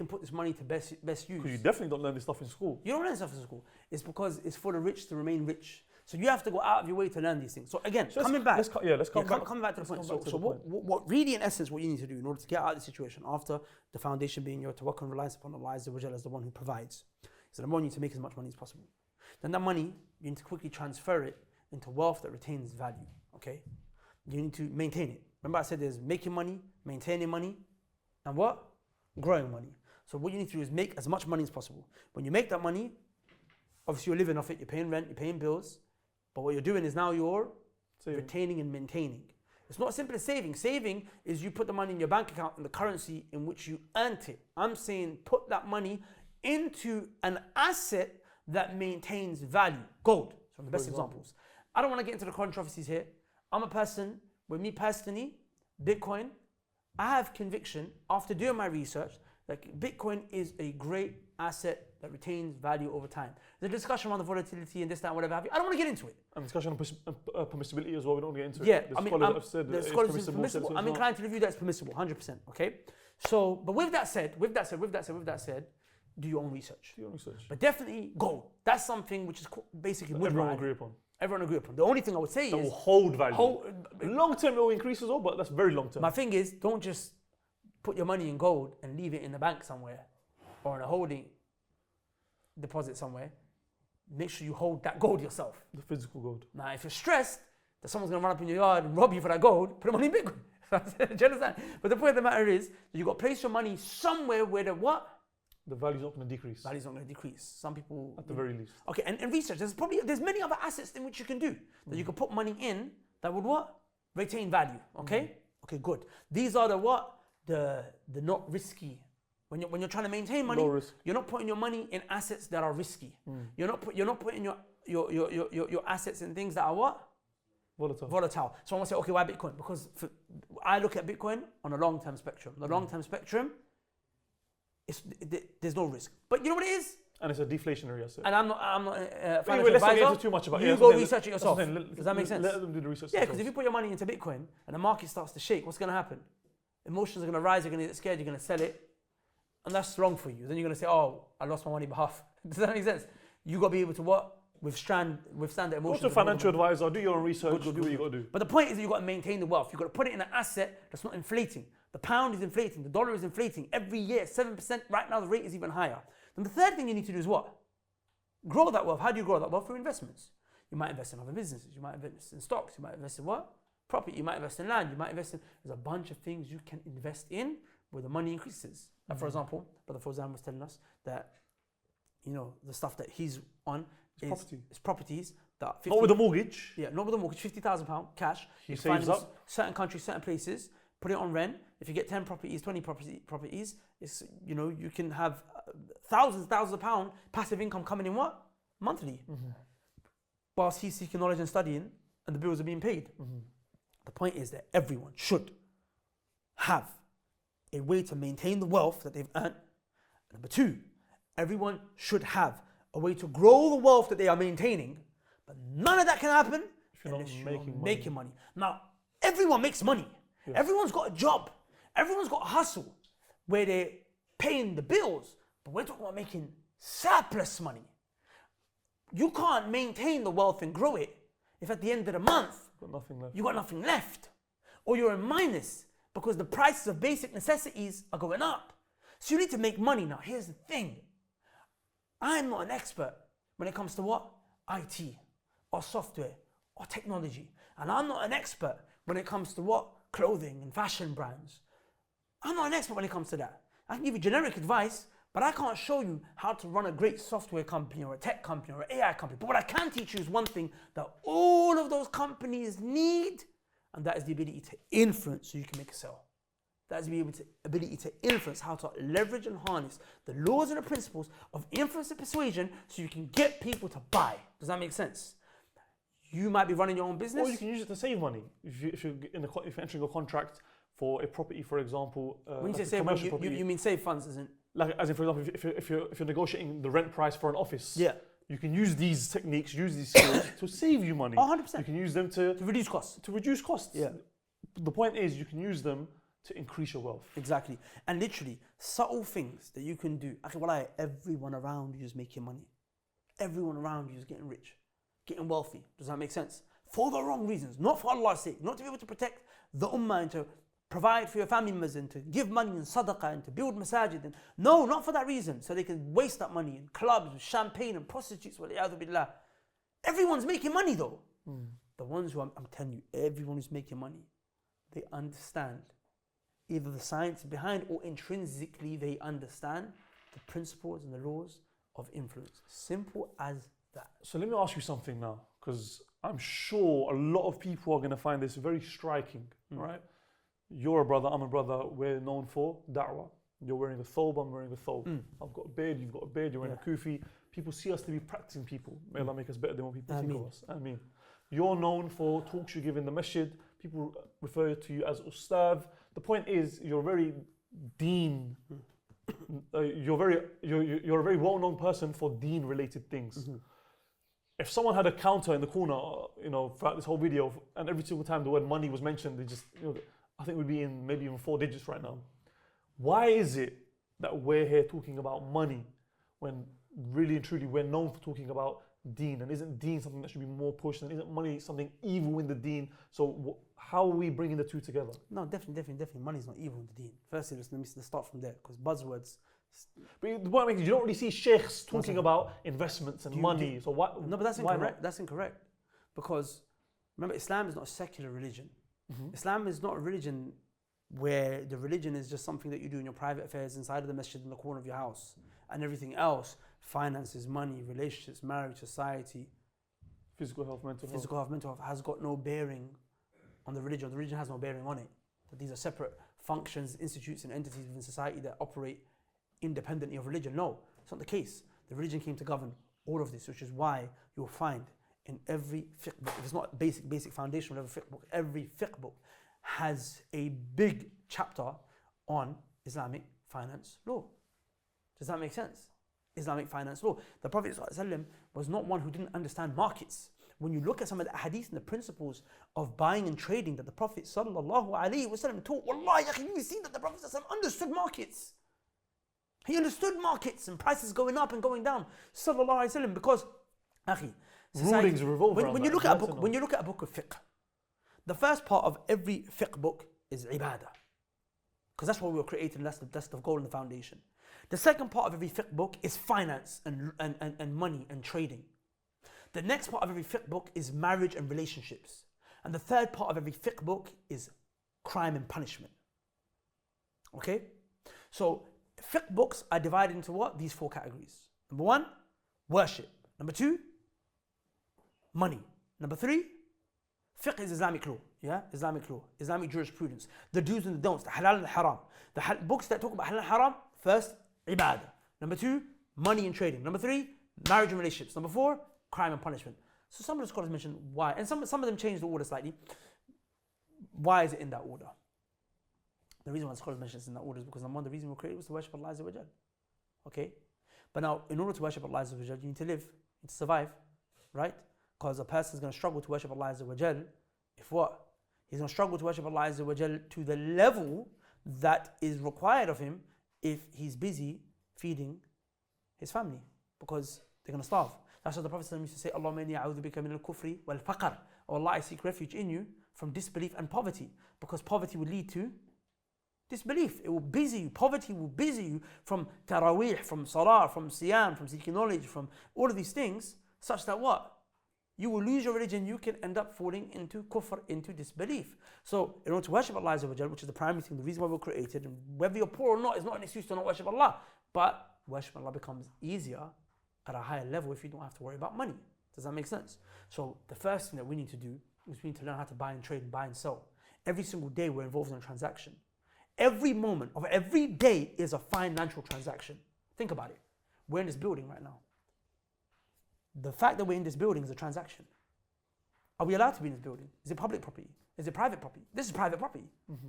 put this money to best use. Because you definitely don't learn this stuff in school. You don't learn stuff in school. It's because it's for the rich to remain rich. So you have to go out of your way to learn these things. So again, coming back to the point. So what really, in essence, what you need to do in order to get out of the situation, after the foundation being your tawakkul and reliance upon Allah Azza wa Jalla as the one who provides, is that number one, you need to make as much money as possible. Then that money, you need to quickly transfer it into wealth that retains value. Okay, you need to maintain it. Remember, I said there's making money, maintaining money, and what? Growing money. So what you need to do is make as much money as possible. When you make that money, obviously you're living off it. You're paying rent, you're paying bills. But what you're doing is now you're retaining and maintaining. It's not as simple as saving. Saving is you put the money in your bank account in the currency in which you earned it. I'm saying put that money into an asset that maintains value. Gold. So the best examples. I don't want to get into the controversies here. I'm a person, with me personally, Bitcoin, I have conviction after doing my research that Bitcoin is a great asset that retains value over time. The discussion around the volatility and this, that, and whatever have you, I don't want to get into it. And discussion on permissibility as well, we don't get into it. Yeah, The scholars have said that it's permissible. I'm inclined to review that as permissible, 100%, okay? So, but with that said, do your own research. But definitely gold. That's something which is basically everyone will agree upon. Everyone agree upon. The only thing I would say is... That will hold value. Long term it will increase as well, but that's very long term. My thing is, don't just put your money in gold and leave it in the bank somewhere or in a holding deposit somewhere. Make sure you hold that gold yourself. The physical gold. Now, if you're stressed that someone's going to run up in your yard and rob you for that gold, put the money in Bitcoin. Do you understand? But the point of the matter is, you've got to place your money somewhere where the what? The value's not going to decrease. Value's not going to decrease. Some people... At the very least. Okay, and research. There's many other assets in which you can do. That you can put money in that would what? Retain value, okay? Okay, good. These are the what? The not risky. When you're trying to maintain money, Low risk. you're not putting your money in assets that are risky. You're not putting your assets in things that are what? Volatile. So I want to say, okay, why Bitcoin? Because I look at Bitcoin on a long-term spectrum. The long-term spectrum, there's no risk. But you know what it is? And it's a deflationary asset. And I'm not a financial Anyway, let's not advisor. get into too much about it. You go research it yourself. Does that make sense? Let them do the research. Yeah, because if you put your money into Bitcoin and the market starts to shake, what's going to happen? Emotions are going to rise, you're going to get scared, you're going to sell it. And that's wrong for you. Then you're going to say, oh, I lost my money by half. Does that make sense? You got to be able to what? Withstand the emotions. Go to a financial advisor, do your own research, do what you got to do. But the point is that you've got to maintain the wealth. You've got to put it in an asset that's not inflating. The pound is inflating, the dollar is inflating every year, 7%. Right now, the rate is even higher. Then the third thing you need to do is what? Grow that wealth. How do you grow that wealth? Through investments. You might invest in other businesses. You might invest in stocks. You might invest in what? Property. You might invest in land. You might invest in... There's a bunch of things you can invest in where the money increases. Like for example, Brother Fawzan was telling us that, you know, the stuff that he's on is properties that... Not with a mortgage. Yeah, not with a mortgage. £50,000 cash. He saves up. Certain countries, certain places. Put it on rent. If you get 10 properties, 20 properties, it's, you know, you can have thousands of pounds passive income coming in what? Monthly. Whilst he's seeking knowledge and studying and the bills are being paid. The point is that everyone should have a way to maintain the wealth that they've earned. Number two, everyone should have a way to grow the wealth that they are maintaining, but none of that can happen if you're not making money. Now, everyone makes money. Yes. Everyone's got a job. Everyone's got a hustle where they're paying the bills, but we're talking about making surplus money. You can't maintain the wealth and grow it if at the end of the month you got nothing left, or you're in minus because the prices of basic necessities are going up. So you need to make money. Now, here's the thing. I'm not an expert when it comes to what? IT or software or technology. And I'm not an expert when it comes to what? Clothing and fashion brands. I'm not an expert when it comes to that. I can give you generic advice, but I can't show you how to run a great software company or a tech company or an AI company. But what I can teach you is one thing that all of those companies need, and that is the ability to influence so you can make a sale. That is the ability to influence, how to leverage and harness the laws and the principles of influence and persuasion so you can get people to buy. Does that make sense? You might be running your own business. Or you can use it to save money. If you're entering a contract for a property, for example, when you say save money, you mean save funds, isn't it? Like, as in, for example, if you're negotiating the rent price for an office, yeah, you can use these techniques, use these skills to save you money. 100%. You can use them to reduce costs. To reduce costs. Yeah. The point is, you can use them to increase your wealth. Exactly. And literally, subtle things that you can do. Everyone around you is making money. Everyone around you is getting rich, getting wealthy. Does that make sense? For the wrong reasons. Not for Allah's sake. Not to be able to protect the ummah and to provide for your family members and to give money in sadaqah and to build masajid. And no, not for that reason. So they can waste that money in clubs with champagne and prostitutes. Everyone's making money though. The ones who I'm telling you, everyone who's making money, they understand either the science behind or intrinsically they understand the principles and the laws of influence. Simple as that. So let me ask you something now, because I'm sure a lot of people are going to find this very striking, right? You're a brother, I'm a brother, we're known for da'wah. You're wearing a thobe, I'm wearing a thobe. I've got a beard, you've got a beard, you're wearing a kufi. People see us to be practicing people. May Allah make us better than what people think of us. I mean, you're known for talks you give in the masjid. People refer to you as ustad. The point is, you're very deen. You're a very well-known person for deen-related things. If someone had a counter in the corner, throughout this whole video, and every single time the word money was mentioned, they just, I think we'd be in maybe even 4 digits right now. Why is it that we're here talking about money when really and truly we're known for talking about deen? And isn't deen something that should be more pushed? And isn't money something evil in the deen? So how are we bringing the two together? No, definitely. Money's not evil in the deen. Firstly, let's start from there, because buzzwords. But the point is, you don't really see sheikhs talking about investments and money. So what? No, but that's incorrect. That's incorrect. Because remember, Islam is not a secular religion. Islam is not a religion where the religion is just something that you do in your private affairs inside of the masjid in the corner of your house, and everything else, finances, money, relationships, marriage, society, Physical health, mental health, has got no bearing on the religion. The religion has no bearing on it. That these are separate functions, institutes, and entities within society that operate independently of religion. No, it's not the case. The religion came to govern all of this, which is why you'll find in every fiqh book, if it's not basic foundation of every fiqh book has a big chapter on Islamic finance law. Does that make sense? Islamic finance law. The Prophet ﷺ was not one who didn't understand markets. When you look at some of the hadith and the principles of buying and trading that the Prophet ﷺ taught, wallahi, you see that the Prophet ﷺ understood markets. He understood markets and prices going up and going down. Sallallahu Alaihi Wasallam, because rulings revolve around when you look at a book of fiqh, the first part of every fiqh book is ibadah. Because that's what we were created, and that's the goal and the foundation. The second part of every fiqh book is finance and money and trading. The next part of every fiqh book is marriage and relationships. And the third part of every fiqh book is crime and punishment. Okay? So fiqh books are divided into what? These four categories. Number one, worship. Number two, money. Number three, fiqh is Islamic law. Yeah? Islamic law. Islamic jurisprudence. The do's and the don'ts. The halal and the haram. The books that talk about halal and haram, first, ibadah. Number two, money and trading. Number three, marriage and relationships. Number four, crime and punishment. So some of the scholars mention why, and some of them change the order slightly. Why is it in that order? The reason why the scholars mention it's in that order is because number one, the reason we were created was to worship Allah Azza wa Jal. Okay? But now, in order to worship Allah Azza wa Jal, you need to live, you need to survive, right? Because a person is going to struggle to worship Allah Azza wa Jal if what? He's going to struggle to worship Allah Azza wa Jal to the level that is required of him if he's busy feeding his family, because they're going to starve. That's what the Prophet used to say, Allahumma inni a'udhu bika min al-kufri wal-faqr. Oh Allah, I seek refuge in you from disbelief and poverty, because poverty will lead to disbelief. It will busy you. Poverty will busy you from taraweeh, from salah, from siyam, from seeking knowledge, from all of these things, such that what? You will lose your religion, you can end up falling into kufr, into disbelief. So, in order to worship Allah Azza wa Jal, which is the primary thing, the reason why we're created, and whether you're poor or not is not an excuse to not worship Allah. But worship Allah becomes easier at a higher level if you don't have to worry about money. Does that make sense? So, the first thing that we need to do is we need to learn how to buy and trade and buy and sell. Every single day we're involved in a transaction. Every moment of every day is a financial transaction. Think about it. We're in this building right now. The fact that we're in this building is a transaction. Are we allowed to be in this building? Is it public property? Is it private property? This is private property.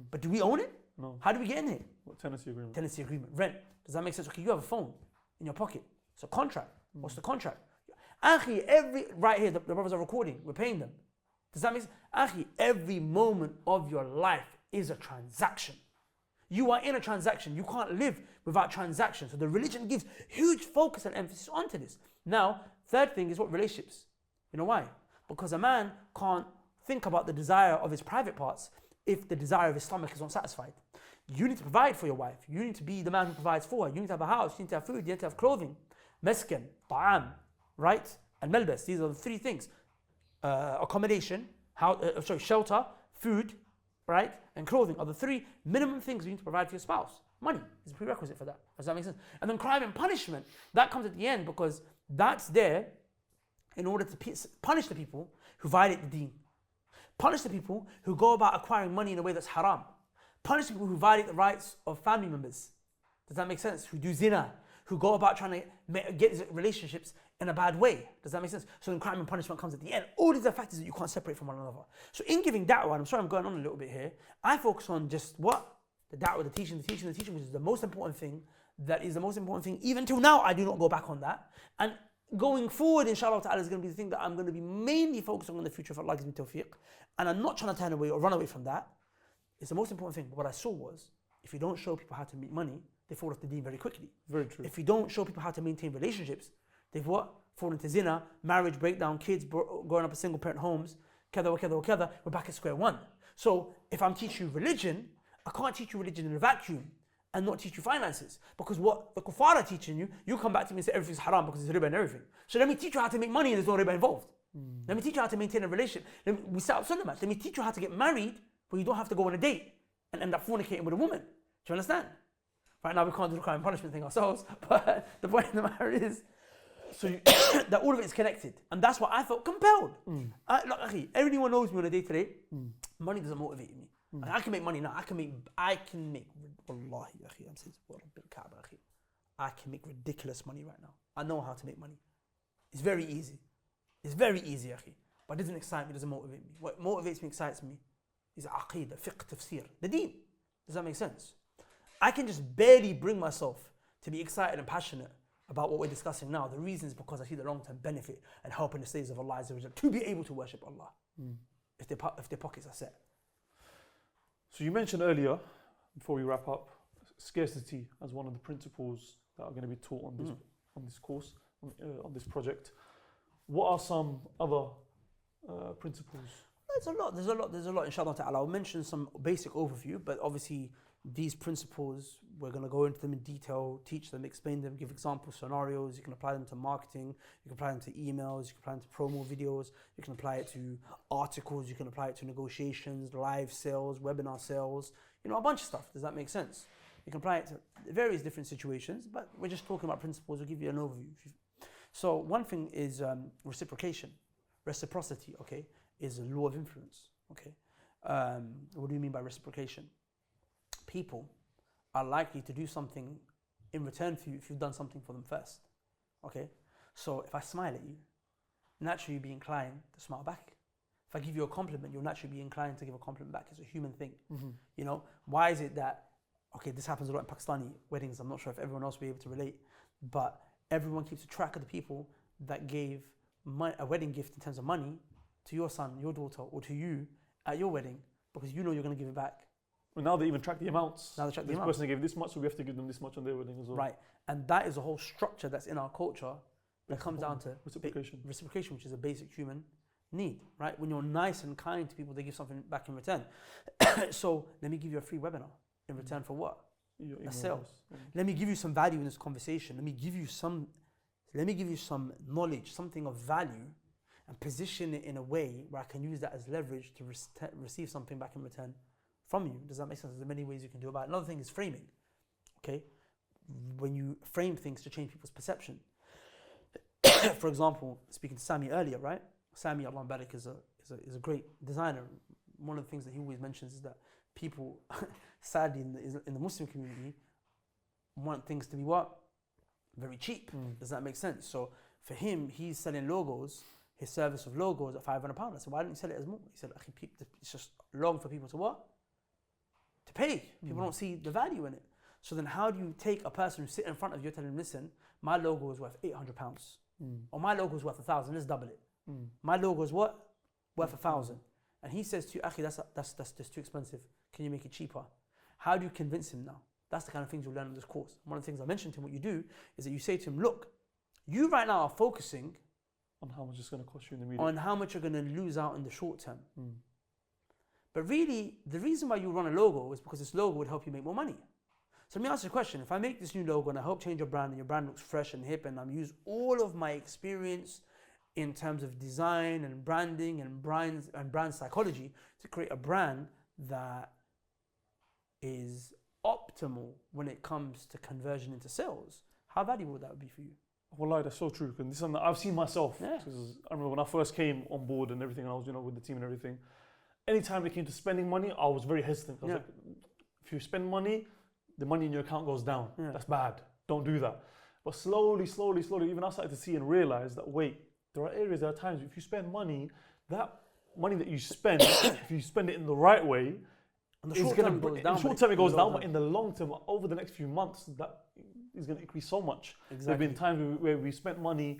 But do we own it? No. How do we get in here? What, tenancy agreement? Tenancy agreement. Rent. Does that make sense? Okay, you have a phone in your pocket. It's a contract. What's the contract? Akhi, right here, the brothers are recording. We're paying them. Does that make sense? Akhi, every moment of your life is a transaction. You are in a transaction. You can't live without transaction. So the religion gives huge focus and emphasis onto this. Now, third thing is what? Relationships. You know why? Because a man can't think about the desire of his private parts if the desire of his stomach is not satisfied. You need to provide for your wife. You need to be the man who provides for her. You need to have a house. You need to have food. You need to have clothing. Mesken, ta'am, right? And melbas. These are the three things. Accommodation, shelter, food, right? And clothing are the three minimum things you need to provide for your spouse. Money is a prerequisite for that. Does that make sense? And then crime and punishment, that comes at the end because that's there in order to punish the people who violate the deen. Punish the people who go about acquiring money in a way that's haram. Punish the people who violate the rights of family members. Does that make sense? Who do zina, who go about trying to get relationships in a bad way. Does that make sense? So then crime and punishment comes at the end. All these are factors that you can't separate from one another. So in giving da'wah, I'm sorry I'm going on a little bit here, I focus on just what? The da'wah, the teaching, which is the most important thing. That is the most important thing. Even till now, I do not go back on that. And going forward, inshallah ta'ala, is going to be the thing that I'm going to be mainly focusing on in the future if Allah gives me tawfiq. And I'm not trying to turn away or run away from that. It's the most important thing. But what I saw was, if you don't show people how to make money, they fall off the deen very quickly. Very true. If you don't show people how to maintain relationships, they've what? Fall into zina, marriage breakdown, kids growing up in single parent homes, kada wa kada wa kada, we're back at square one. So if I'm teaching you religion, I can't teach you religion in a vacuum and not teach you finances. Because what the kuffar are teaching you, you come back to me and say everything's haram because it's riba and everything. So let me teach you how to make money and there's no riba involved. Let me teach you how to maintain a relationship. We set up sunnah match. Let me teach you how to get married but you don't have to go on a date and end up fornicating with a woman. Do you understand? Right now we can't do the crime and punishment thing ourselves, but the point of the matter is that all of it is connected, and that's why I felt compelled. Look, akhi, everyone knows me on a day to day. Money doesn't motivate me. I can make money now. I can make. Wallahi, akhi, I'm saying, akhi, I can make ridiculous money right now. I know how to make money. It's very easy. It's very easy, akhi. But it doesn't excite me, doesn't motivate me. What motivates me, excites me is aqidah, fiqh, tafsir, the deen. Does that make sense? I can just barely bring myself to be excited and passionate about what we're discussing now. The reason is because I see the long-term benefit and helping the slaves of Allah to be able to worship Allah if their pockets are set. So you mentioned earlier, before we wrap up, scarcity as one of the principles that are going to be taught on this course, on this project. What are some other principles? There's a lot, inshallah ta'ala. I'll mention some basic overview, but obviously these principles, we're going to go into them in detail, teach them, explain them, give example scenarios. You can apply them to marketing, you can apply them to emails, you can apply them to promo videos, you can apply it to articles, you can apply it to negotiations, live sales, webinar sales, a bunch of stuff. Does that make sense? You can apply it to various different situations, but we're just talking about principles. We'll give you an overview. So one thing is reciprocation. Reciprocity, okay, is a law of influence, okay? What do you mean by reciprocation? People are likely to do something in return for you if you've done something for them first, okay? So if I smile at you, naturally you'll be inclined to smile back. If I give you a compliment, you'll naturally be inclined to give a compliment back. It's a human thing, Why is it that, okay, this happens a lot in Pakistani weddings. I'm not sure if everyone else will be able to relate, but everyone keeps a track of the people that gave a wedding gift in terms of money to your son, your daughter, or to you at your wedding, because you're going to give it back. Well, now they even track the amounts. Now they track the this amounts. person gave this much, so we have to give them this much on their wedding as well. Right, and that is a whole structure that's in our culture that comes down to reciprocation, which is a basic human need, right? When you're nice and kind to people, they give something back in return. So let me give you a free webinar in return for what? A sale. Let me give you some value in this conversation. Let me give you some knowledge, something of value, and position it in a way where I can use that as leverage to receive something back in return from you. Does that make sense? There's many ways you can do about it. Another thing is framing, okay? When you frame things to change people's perception. For example, speaking to Sami earlier, right? Sami, Allah Barak, is a great designer. One of the things that he always mentions is that people, sadly, in the Muslim community, want things to be what? Very cheap. Does that make sense? So for him, he's selling logos, his service of logos at £500. I said, why don't you sell it as more? He said, it's just long for people to what? To pay. People don't see the value in it. So then how do you take a person who's sitting in front of you and tell him, listen, my logo is worth £800. Or my logo is worth 1,000, let's double it. My logo is what? Worth 1,000. And he says to you, Akhi, that's too expensive. Can you make it cheaper? How do you convince him now? That's the kind of things you'll learn in this course. One of the things I mentioned to him, what you do is that you say to him, look, you right now are focusing on how much it's going to cost you in the media. On how much you're going to lose out in the short term. But really, the reason why you run a logo is because this logo would help you make more money. So let me ask you a question. If I make this new logo and I help change your brand and your brand looks fresh and hip and I use all of my experience in terms of design and branding and brand psychology to create a brand that is optimal when it comes to conversion into sales, how valuable would that be for you? Wallahi, that's so true. And this is something that I've seen myself. Yeah. I remember when I first came on board and everything, and I was with the team and everything. Anytime it came to spending money, I was very hesitant. I was like, if you spend money, the money in your account goes down. That's bad. Don't do that. But slowly, even I started to see and realize that, wait, there are times if you spend money, that money that you spend, if you spend it in the right way, in the short term it goes down, but in the long term, over the next few months, that is going to increase so much. Exactly. There have been times where we spent money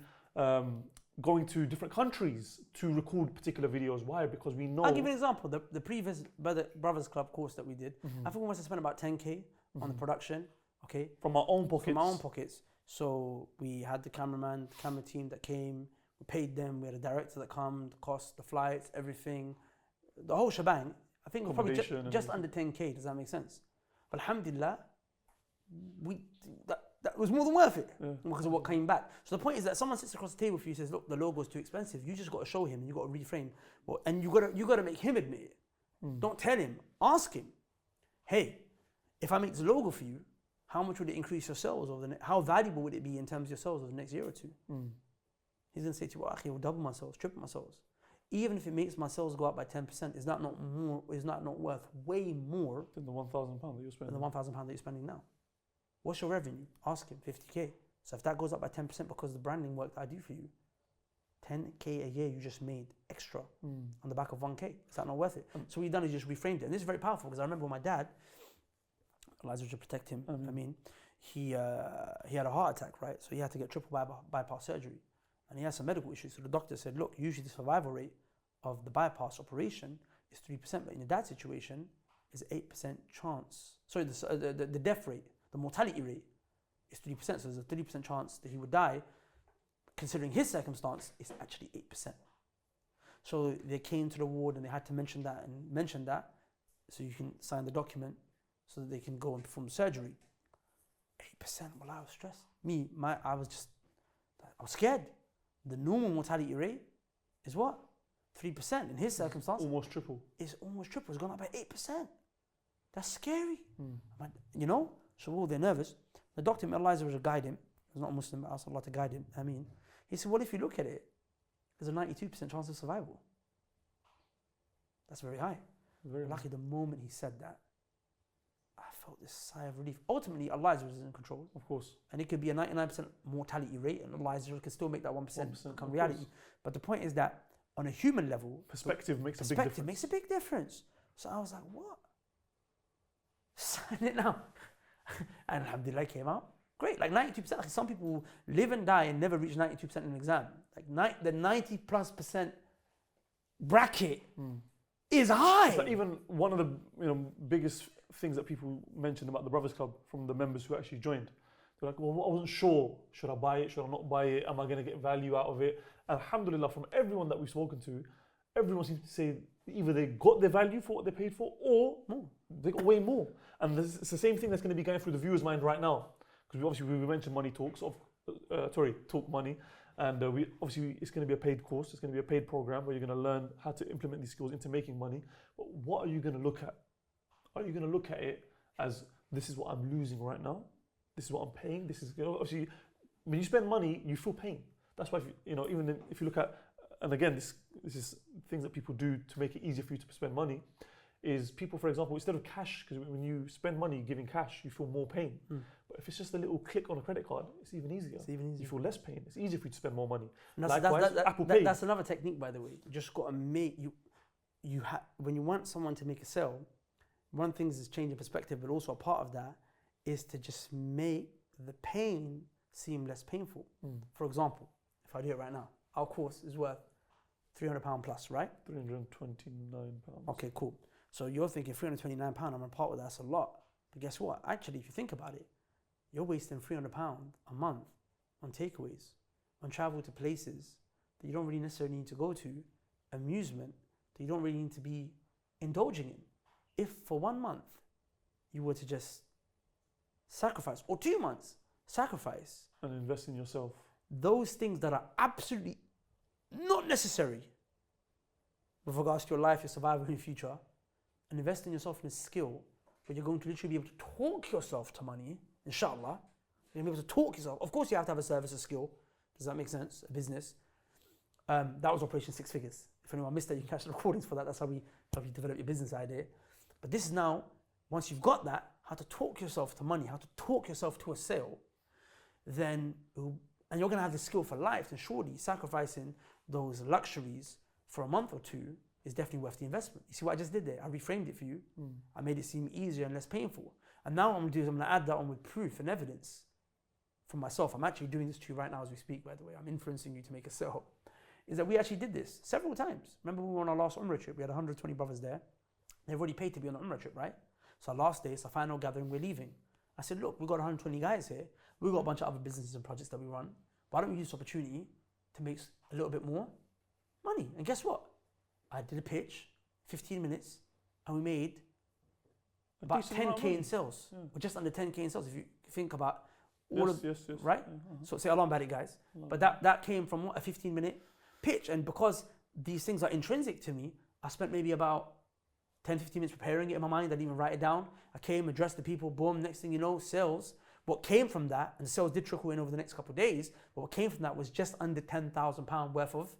going to different countries to record particular videos. Why? Because we know. I'll give you an example. The previous Brothers Club course that we did, I think we must have spent about 10K on the production. Okay. From our own pockets. So we had the cameraman, the camera team that came. We paid them. We had a director that came. The cost, the flights, everything, the whole shebang. I think we're probably just under 10K. Does that make sense? But alhamdulillah, that was more than worth it because of what came back. So the point is that someone sits across the table for you and says, look, the logo's too expensive. You just got to show him and you got to reframe. And you got to make him admit it. Don't tell him. Ask him. Hey, if I make this logo for you, how much would it increase your sales how valuable would it be in terms of your sales over the next year or two? He's gonna say to you, well, it will double my sales, triple my sales. Even if it makes my sales go up by 10%, is that not more? Is that not worth way more than the £1,000 that you're spending? Than the £1,000 that you're spending now. What's your revenue? Ask him. 50k. So if that goes up by 10% because of the branding work that I do for you, 10k a year you just made extra on the back of 1k. Is that not worth it? So what you've done is just reframed it, and this is very powerful because I remember when my dad, Allah to protect him. I mean, he had a heart attack, right? So he had to get triple bypass surgery, and he had some medical issues. So the doctor said, look, usually the survival rate of the bypass operation is 3%, but in your dad's situation, is 8% chance. Sorry, the death rate, the mortality rate is 3%. So there's a 30% chance that he would die. Considering his circumstance, it's actually 8%. So they came to the ward and they had to mention that, so you can sign the document so that they can go and perform surgery. 8%, well, I was stressed. I was scared. The normal mortality rate is what? 3%. In his circumstance, almost triple. It's almost triple. It's gone up by 8%. That's scary. You know? So they're nervous. The doctor, may Allah was to guide him. He was not a Muslim, but asked Allah to guide him. He said, well, if you look at it, there's a 92% chance of survival. That's very high. Very lucky the moment he said that, I felt this sigh of relief. Ultimately, Allah is in control. Of course. And it could be a 99% mortality rate, and Allah can still make that 1% become reality. Course. But the point is that on a human level, perspective makes a big difference. So I was like, what? Sign it now. And alhamdulillah, came out. Great, like 92%. Like some people live and die and never reach 92% in an exam. Like the 90+% bracket is high. It's like even one of the biggest things that people mentioned about the Brothers Club from the members who actually joined. They're like, well, I wasn't sure. Should I buy it? Should I not buy it? Am I going to get value out of it? Alhamdulillah, from everyone that we've spoken to, everyone seems to say either they got their value for what they paid for, or they got way more. And it's the same thing that's going to be going through the viewer's mind right now. Because we mentioned Money Talks, Talk Money. And it's going to be a paid course. It's going to be a paid program where you're going to learn how to implement these skills into making money. But what are you going to look at? Are you going to look at it as, this is what I'm losing right now? This is what I'm paying? This is, obviously, when you spend money, you feel pain. That's why, even if you look at, and again, this is things that people do to make it easier for you to spend money, is people, for example, instead of cash, because when you spend money giving cash, you feel more pain. But if it's just a little click on a credit card, it's even easier. You feel less pain. It's easier for you to spend more money. Likewise, Apple Pay. That's another technique, by the way. You just got to make, when you want someone to make a sale, one thing is changing perspective, but also a part of that is to just make the pain seem less painful. For example, if I do it right now, our course is worth £300 plus, right? £329. Okay, cool. So you're thinking £329, I'm going to part with that, that's a lot. But guess what? Actually, if you think about it, you're wasting £300 a month on takeaways, on travel to places that you don't really necessarily need to go to, amusement that you don't really need to be indulging in. If for 1 month you were to just sacrifice, or 2 months, sacrifice and invest in yourself, those things that are absolutely not necessary with regards to your life, your survival in the future, and invest in yourself in a skill where you're going to literally be able to talk yourself to money, inshallah. You're going to be able to talk yourself. Of course, you have to have a service, a skill. Does that make sense? A business. That was Operation Six Figures. If anyone missed that, you can catch the recordings for that. That's how you develop your business idea. But this is now, once you've got that, how to talk yourself to money, how to talk yourself to a sale, and you're going to have the skill for life, then surely sacrificing those luxuries for a month or two is definitely worth the investment. You see what I just did there? I reframed it for you. I made it seem easier and less painful. And now what I'm going to add that on with proof and evidence from myself. I'm actually doing this to you right now as we speak, by the way. I'm influencing you to make a sale. Is that we actually did this several times. Remember we were on our last Umrah trip. We had 120 brothers there. They've already paid to be on the Umrah trip, right? So our last day, it's our final gathering, we're leaving. I said, look, we've got 120 guys here. We've got a bunch of other businesses and projects that we run. Why don't we use this opportunity to make a little bit more money? And guess what? I did a pitch, 15 minutes, and we made about 10k in sales, or just under 10k in sales. If you think about all right? So say along about it, guys. But that came from what, a 15-minute pitch, and because these things are intrinsic to me, I spent maybe about 10, 15 minutes preparing it in my mind. I didn't even write it down. I came, addressed the people, boom, next thing you know, sales. What came from that, and sales did trickle in over the next couple of days, but what came from that was just under £10,000 worth of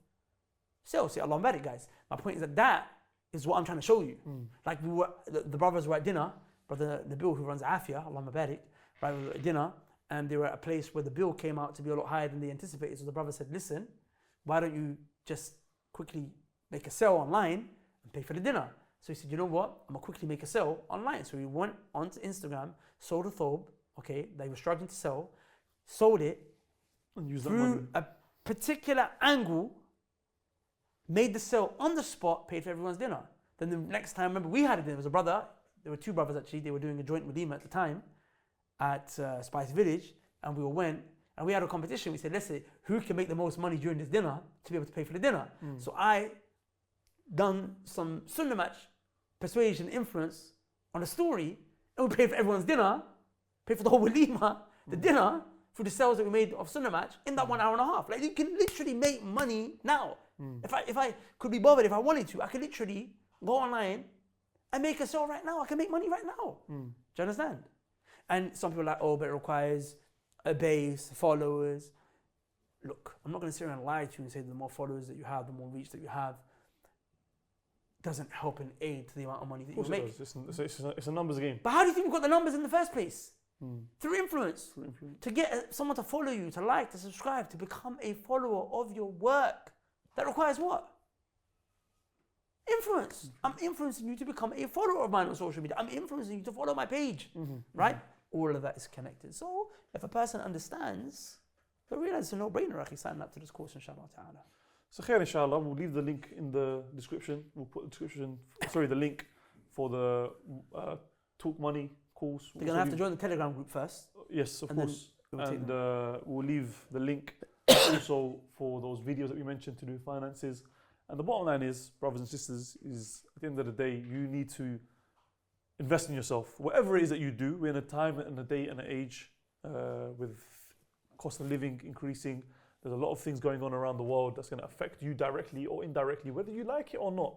sales. See, Allah Barik, guys. My point is that is what I'm trying to show you. Like the brothers were at dinner, brother Nabil, who runs Afia, Allah Barik, right, we were at dinner, and they were at a place where the bill came out to be a lot higher than they anticipated. So the brother said, listen, why don't you just quickly make a sale online and pay for the dinner? So he said, you know what? I'm gonna quickly make a sale online. So he went onto Instagram, sold a thobe, okay, they were struggling to sell, sold it, And use that through money. a particular angle, made the sale on the spot, paid for everyone's dinner. Then the next time, remember, we had it, there was a brother, there were two brothers actually, they were doing a joint walima at the time at Spice Village, and we all went, and we had a competition. We said, let's say, who can make the most money during this dinner to be able to pay for the dinner? So I done some sunnah match, persuasion, influence on a story, and we paid for everyone's dinner, paid for the whole walima, the dinner, through the sales that we made of sunnah match in that 1 hour and a half. Like, you can literally make money now. If I could be bothered, if I wanted to, I could literally go online and make a sale right now. I can make money right now. Do you understand? And some people are like, oh, but it requires a base, followers. Look, I'm not going to sit here and lie to you and say the more followers that you have, the more reach that you have, doesn't help and aid to the amount of money that you make. It's a numbers game. But how do you think we got the numbers in the first place? Through influence. To get someone to follow you, to like, to subscribe, to become a follower of your work. That requires what? Influence. I'm influencing you to become a follower of mine on social media. I'm influencing you to follow my page. Right? All of that is connected. So if a person understands, they'll realize it's a no-brainer. Sign up to this course, inshallah ta'ala. So khair, inshallah, we'll leave the link in the description. We'll put the link for the Talk Money course. You're going to have to join the Telegram group first. Yes, of course. And we'll leave the link also for those videos that we mentioned to do finances. And the bottom line is, brothers and sisters, is at the end of the day, you need to invest in yourself. Whatever it is that you do, we're in a time and a day and an age with cost of living increasing. There's a lot of things going on around the world that's going to affect you directly or indirectly, whether you like it or not.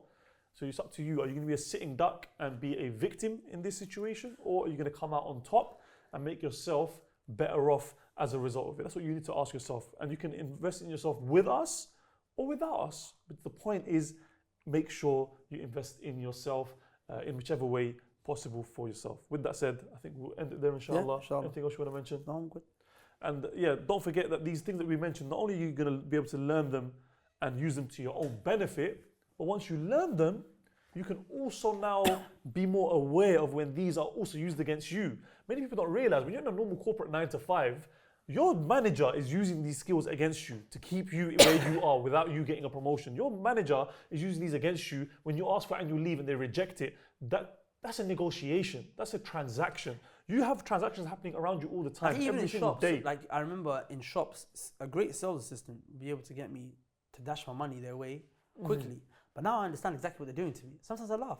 So it's up to you. Are you going to be a sitting duck and be a victim in this situation? Or are you going to come out on top and make yourself better off as a result of it? That's what you need to ask yourself. And you can invest in yourself with us or without us. But the point is, make sure you invest in yourself in whichever way possible for yourself. With that said, I think we'll end it there, inshallah. Yeah, inshallah. Anything else you want to mention? No, I'm good. And yeah, don't forget that these things that we mentioned, not only are you going to be able to learn them and use them to your own benefit, but once you learn them, you can also now be more aware of when these are also used against you. Many people don't realize when you're in a normal corporate 9 to 5, your manager is using these skills against you to keep you where you are without you getting a promotion. Your manager is using these against you when you ask for annual leave and they reject it. That's a negotiation. That's a transaction. You have transactions happening around you all the time, Even every in single shops, day. like I remember in shops, a great sales assistant would be able to get me to dash my money their way quickly. But now I understand exactly what they're doing to me. Sometimes I laugh,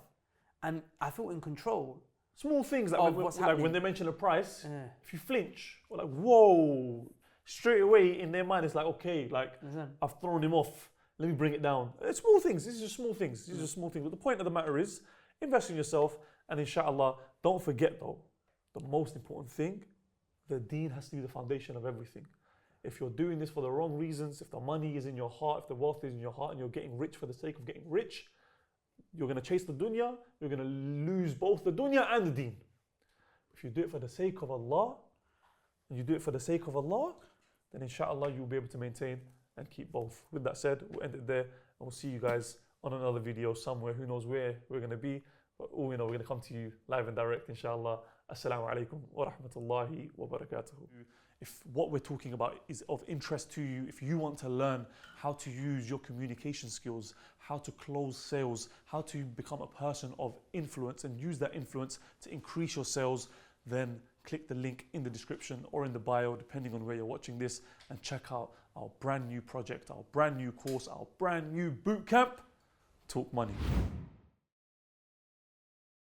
and I feel in control. Small things like, when they mention a price, Yeah. if you flinch, or like, whoa, straight away in their mind, it's like, okay, like I've thrown him off. Let me bring it down. It's small things. These are just small things. These are small things. But the point of the matter is, invest in yourself, and inshallah, don't forget though, the most important thing, the deen has to be the foundation of everything. If you're doing this for the wrong reasons, if the money is in your heart, if the wealth is in your heart, and you're getting rich for the sake of getting rich, you're going to chase the dunya, you're going to lose both the dunya and the deen. If you do it for the sake of Allah, and you do it for the sake of Allah, then inshallah you'll be able to maintain and keep both. With that said, we'll end it there, and we'll see you guys on another video somewhere. Who knows where we're going to be, but all we know, we're going to come to you live and direct, inshallah. Assalamu alaikum wa rahmatullahi wa barakatuh. If what we're talking about is of interest to you, if you want to learn how to use your communication skills, how to close sales, how to become a person of influence and use that influence to increase your sales, then click the link in the description or in the bio, depending on where you're watching this, and check out our brand new project, our brand new course, our brand new bootcamp, Talk Money.